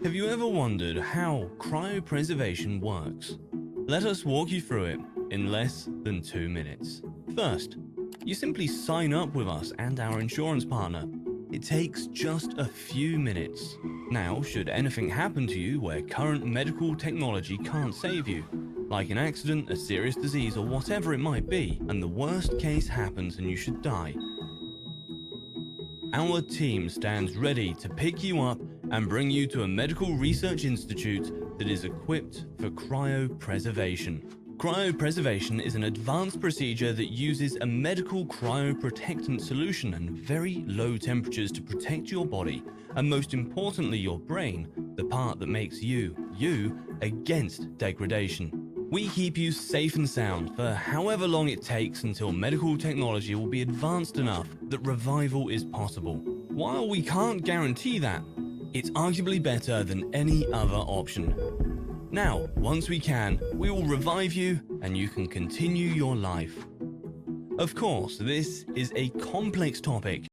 Have you ever wondered how cryopreservation works? Let us walk you through it in less than 2 minutes. First, you simply sign up with us and our insurance partner. It takes just a few minutes. Now, should anything happen to you where current medical technology can't save you, like an accident, a serious disease, or whatever it might be, and the worst case happens and you should die, our team stands ready to pick you up and bring you to a medical research institute that is equipped for cryopreservation. Cryopreservation is an advanced procedure that uses a medical cryoprotectant solution and very low temperatures to protect your body, and most importantly your brain, the part that makes you, against degradation. We keep you safe and sound for however long it takes until medical technology will be advanced enough that revival is possible. While we can't guarantee that, it's arguably better than any other option. Now, once we can, we will revive you and you can continue your life. Of course, this is a complex topic